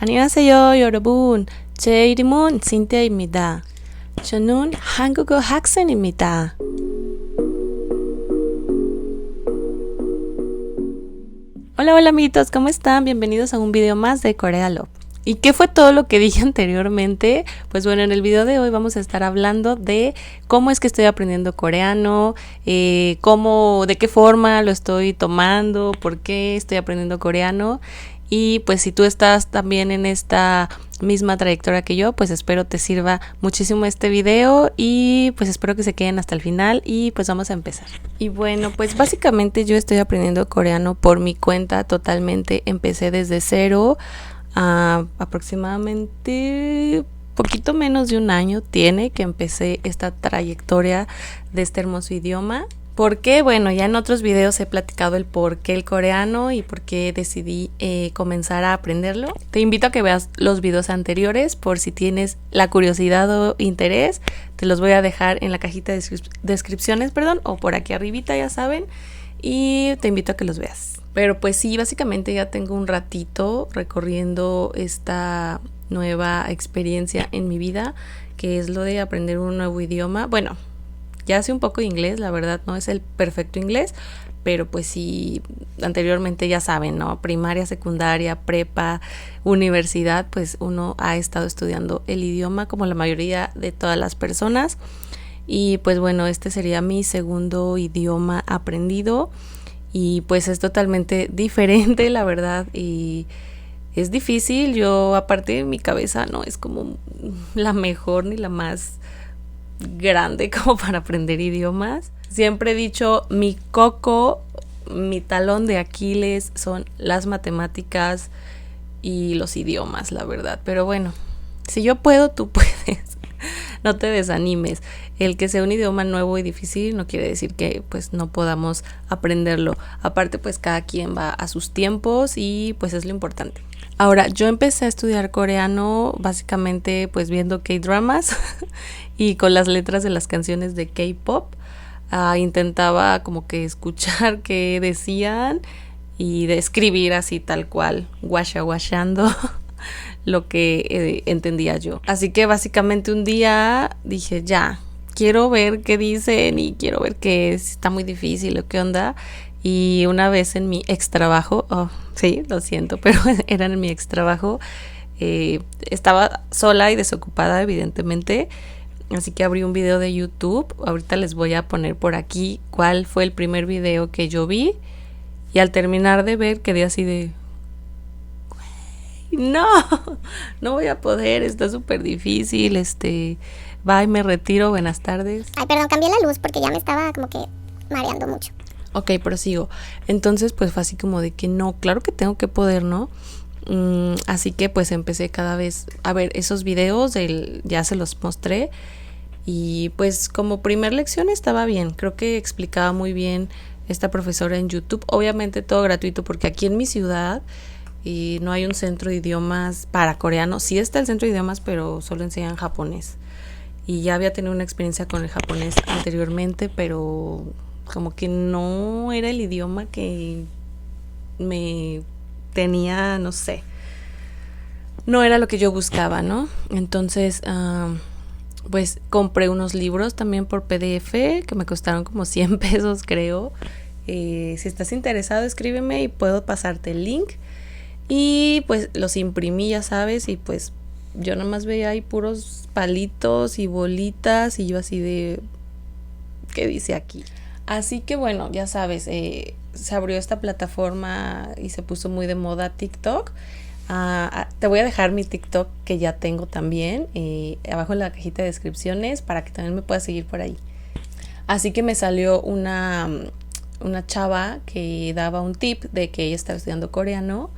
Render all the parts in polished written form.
안녕하세요 여러분. 제 이름은 신태입니다. 저는 한국어 학생입니다. Hola amiguitos, ¿cómo están? Bienvenidos a un video más de Korea Love. ¿Y qué fue todo lo que dije anteriormente? Pues bueno, en el video de hoy vamos a estar hablando de cómo es que estoy aprendiendo coreano, de qué forma lo estoy tomando, por qué estoy aprendiendo coreano. Y pues si tú estás también en esta misma trayectoria que yo, pues espero te sirva muchísimo este video y pues espero que se queden hasta el final y pues vamos a empezar. Y bueno, pues básicamente yo estoy aprendiendo coreano por mi cuenta totalmente. Empecé desde cero, aproximadamente poquito menos de un año tiene que empecé esta trayectoria de este hermoso idioma. ¿Por qué? Bueno, ya en otros videos he platicado el por qué el coreano y por qué decidí comenzar a aprenderlo. Te invito a que veas los videos anteriores por si tienes la curiosidad o interés. Te los voy a dejar en la cajita de descripciones, o por aquí arribita, ya saben. Y te invito a que los veas. Pero pues sí, básicamente ya tengo un ratito recorriendo esta nueva experiencia en mi vida, que es lo de aprender un nuevo idioma. Bueno, ya sé un poco de inglés, la verdad no es el perfecto inglés, pero pues sí, anteriormente ya saben, ¿no? Primaria, secundaria, prepa, universidad, pues uno ha estado estudiando el idioma como la mayoría de todas las personas. Y pues bueno, este sería mi segundo idioma aprendido y pues es totalmente diferente, la verdad, y es difícil. Yo, aparte de mi cabeza, no es como la mejor ni la más grande como para aprender idiomas. Siempre he dicho, mi coco, mi talón de Aquiles son las matemáticas y los idiomas, la verdad. Pero bueno, si yo puedo, tú puedes. No te desanimes. El que sea un idioma nuevo y difícil no quiere decir que pues no podamos aprenderlo. Aparte, pues cada quien va a sus tiempos y pues es lo importante. Ahora, yo empecé a estudiar coreano básicamente pues viendo K-dramas y con las letras de las canciones de K-pop. Intentaba como que escuchar qué decían y de escribir así tal cual, washando lo que entendía yo. Así que básicamente un día dije, ya, quiero ver qué dicen y quiero ver qué está muy difícil o qué onda. Y una vez en mi ex trabajo, sí, lo siento, pero era en mi ex trabajo, estaba sola y desocupada evidentemente, así que abrí un video de YouTube. Ahorita les voy a poner por aquí cuál fue el primer video que yo vi y al terminar de ver quedé así de, no voy a poder, está súper difícil, bye, me retiro, buenas tardes. Ay, perdón, cambié la luz porque ya me estaba como que mareando mucho. Ok, prosigo. Entonces pues fue así como de que no, claro que tengo que poder, ¿no? Así que pues empecé cada vez a ver esos videos, ya se los mostré y pues como primer lección estaba bien, creo que explicaba muy bien esta profesora en YouTube, obviamente todo gratuito porque aquí en mi ciudad no hay un centro de idiomas para coreano. Sí está el centro de idiomas, pero solo enseñan japonés y ya había tenido una experiencia con el japonés anteriormente, pero como que no era el idioma que me tenía, no sé, no era lo que yo buscaba, ¿no? Entonces, pues compré unos libros también por PDF que me costaron como 100 pesos, creo. Si estás interesado, escríbeme y puedo pasarte el link. Y pues los imprimí, ya sabes, y pues yo nada más veía ahí puros palitos y bolitas y yo así de, ¿qué dice aquí? Así que bueno, ya sabes, se abrió esta plataforma y se puso muy de moda TikTok. Te voy a dejar mi TikTok que ya tengo también abajo en la cajita de descripciones para que también me puedas seguir por ahí. Así que me salió una chava que daba un tip de que ella estaba estudiando coreano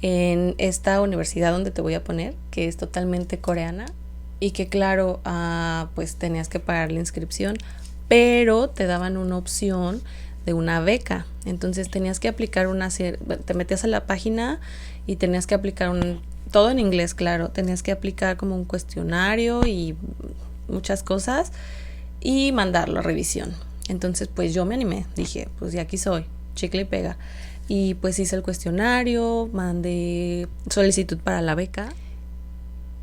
en esta universidad donde te voy a poner, que es totalmente coreana y que claro, pues tenías que pagar la inscripción, pero te daban una opción de una beca. Entonces tenías que aplicar te metías a la página y tenías que aplicar todo en inglés, claro, tenías que aplicar como un cuestionario y muchas cosas y mandarlo a revisión. Entonces pues yo me animé, dije, pues ya aquí soy, chicle y pega. y pues hice el cuestionario, mandé solicitud para la beca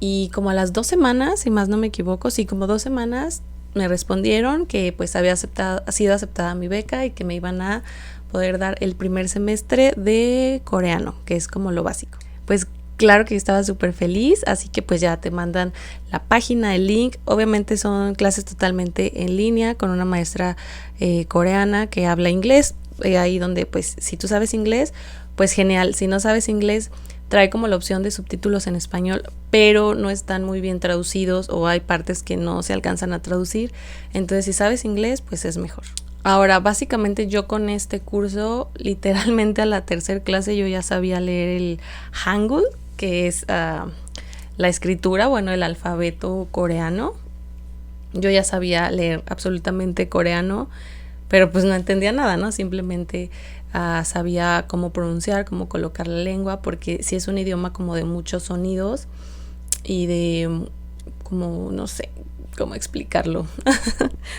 y como a las 2 semanas, si más no me equivoco, sí, como 2 semanas me respondieron que pues había sido aceptada mi beca y que me iban a poder dar el primer semestre de coreano, que es como lo básico. Pues claro que yo estaba súper feliz, así que pues ya te mandan la página, el link. Obviamente son clases totalmente en línea con una maestra coreana que habla inglés. Ahí donde pues si tú sabes inglés, pues genial. Si no sabes inglés, trae como la opción de subtítulos en español, pero no están muy bien traducidos o hay partes que no se alcanzan a traducir. Entonces si sabes inglés, pues es mejor. Ahora, básicamente yo con este curso, literalmente a la tercera clase yo ya sabía leer el Hangul, que es la escritura, bueno, el alfabeto coreano. Yo ya sabía leer absolutamente coreano, pero pues no entendía nada, ¿no? Simplemente sabía cómo pronunciar, cómo colocar la lengua, porque sí es un idioma como de muchos sonidos y de como, no sé cómo explicarlo.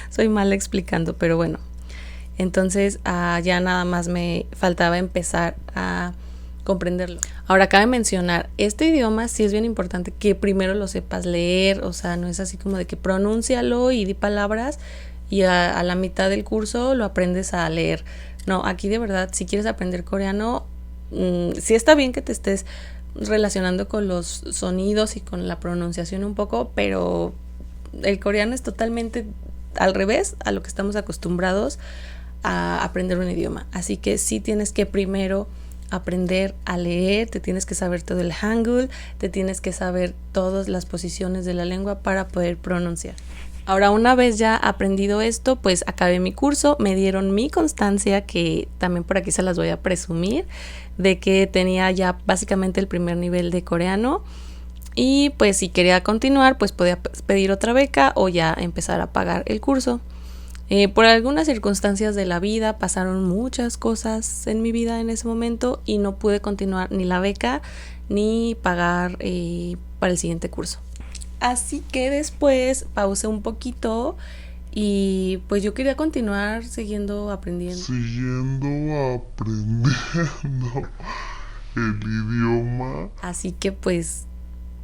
Soy mala explicando, pero bueno. Entonces ya nada más me faltaba empezar a comprenderlo. Ahora cabe mencionar, este idioma sí es bien importante que primero lo sepas leer, o sea, no es así como de que pronúncialo y di palabras y a la mitad del curso lo aprendes a leer. No, aquí de verdad, si quieres aprender coreano, sí está bien que te estés relacionando con los sonidos y con la pronunciación un poco, pero el coreano es totalmente al revés a lo que estamos acostumbrados a aprender un idioma. Así que sí tienes que primero aprender a leer, te tienes que saber todo el Hangul, te tienes que saber todas las posiciones de la lengua para poder pronunciar. Ahora, una vez ya aprendido esto, pues acabé mi curso, me dieron mi constancia, que también por aquí se las voy a presumir, de que tenía ya básicamente el primer nivel de coreano. Y pues si quería continuar, pues podía pedir otra beca o ya empezar a pagar el curso. Por algunas circunstancias de la vida pasaron muchas cosas en mi vida en ese momento y no pude continuar ni la beca ni pagar para el siguiente curso. Así que después pausé un poquito y pues yo quería continuar siguiendo aprendiendo. El idioma. Así que pues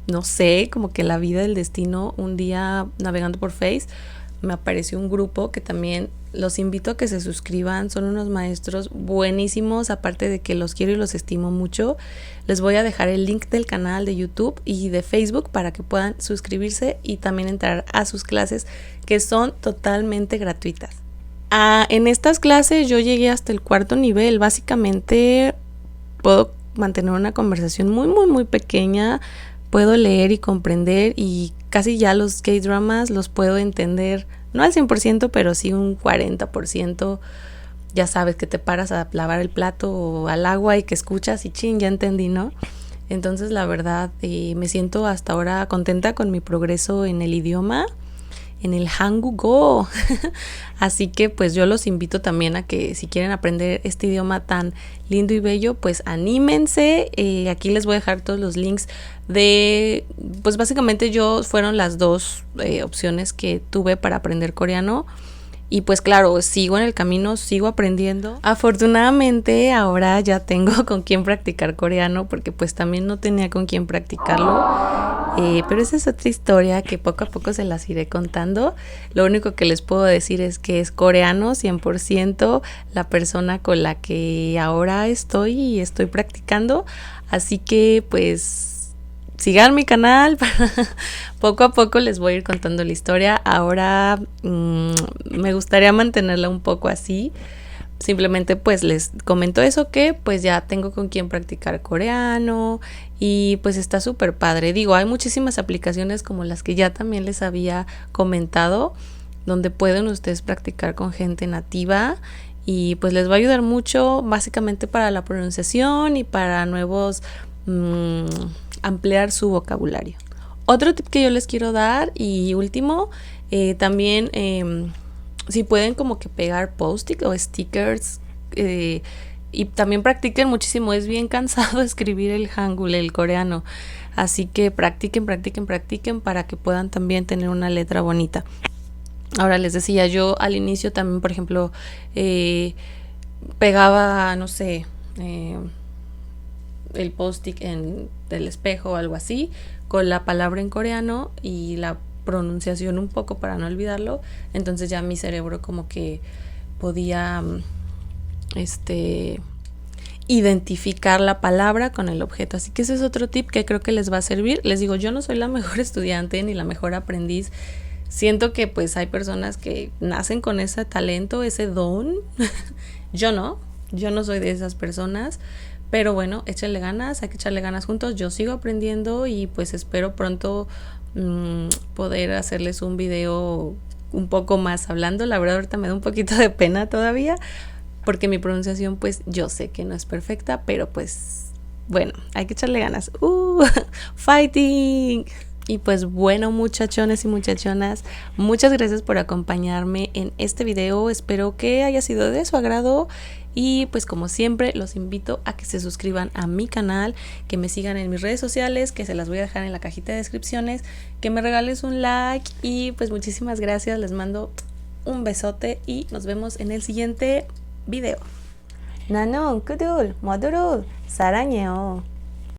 no sé, como que la vida del destino, un día navegando por Face me apareció un grupo que también los invito a que se suscriban, son unos maestros buenísimos, aparte de que los quiero y los estimo mucho. Les voy a dejar el link del canal de YouTube y de Facebook para que puedan suscribirse y también entrar a sus clases, que son totalmente gratuitas. En estas clases yo llegué hasta el 4.º nivel, básicamente puedo mantener una conversación muy pequeña, puedo leer y comprender y casi ya los K-dramas los puedo entender, no al 100%, pero sí un 40%. Ya sabes que te paras a lavar el plato o al agua y que escuchas y chin, ya entendí, ¿no? Entonces la verdad me siento hasta ahora contenta con mi progreso en el idioma, en el Hangul. Así que pues yo los invito también a que si quieren aprender este idioma tan lindo y bello, pues anímense. Aquí les voy a dejar todos los links de, pues básicamente fueron las dos opciones que tuve para aprender coreano. Y pues claro, sigo en el camino, sigo aprendiendo. Afortunadamente ahora ya tengo con quién practicar coreano, porque pues también no tenía con quién practicarlo. Pero esa es otra historia que poco a poco se las iré contando. Lo único que les puedo decir es que es coreano 100% la persona con la que ahora estoy practicando. Así que pues sigan mi canal, poco a poco les voy a ir contando la historia. Ahora me gustaría mantenerla un poco así. Simplemente pues les comento eso, que pues ya tengo con quien practicar coreano y pues está súper padre. Digo, hay muchísimas aplicaciones como las que ya también les había comentado, donde pueden ustedes practicar con gente nativa y pues les va a ayudar mucho básicamente para la pronunciación y para nuevos ampliar su vocabulario. Otro tip que yo les quiero dar y último, también si pueden como que pegar post-it o stickers y también practiquen muchísimo. Es bien cansado escribir el Hangul, el coreano, así que practiquen para que puedan también tener una letra bonita. Ahora les decía, yo al inicio también, por ejemplo, pegaba, no sé, el post-it del espejo o algo así, con la palabra en coreano y la pronunciación un poco para no olvidarlo. Entonces ya mi cerebro como que podía identificar la palabra con el objeto. Así que ese es otro tip que creo que les va a servir. Les digo, yo no soy la mejor estudiante ni la mejor aprendiz. Siento que pues hay personas que nacen con ese talento, ese don. Yo no soy de esas personas. Pero bueno, échale ganas, hay que echarle ganas juntos. Yo sigo aprendiendo y pues espero pronto poder hacerles un video un poco más hablando. La verdad ahorita me da un poquito de pena todavía, porque mi pronunciación pues yo sé que no es perfecta, pero pues bueno, hay que echarle ganas. Fighting. Y pues bueno, muchachones y muchachonas, muchas gracias por acompañarme en este video. Espero que haya sido de su agrado y pues como siempre los invito a que se suscriban a mi canal, que me sigan en mis redes sociales, que se las voy a dejar en la cajita de descripciones, que me regales un like y pues muchísimas gracias. Les mando un besote y nos vemos en el siguiente video. 나는 그들 모두를 사랑해요.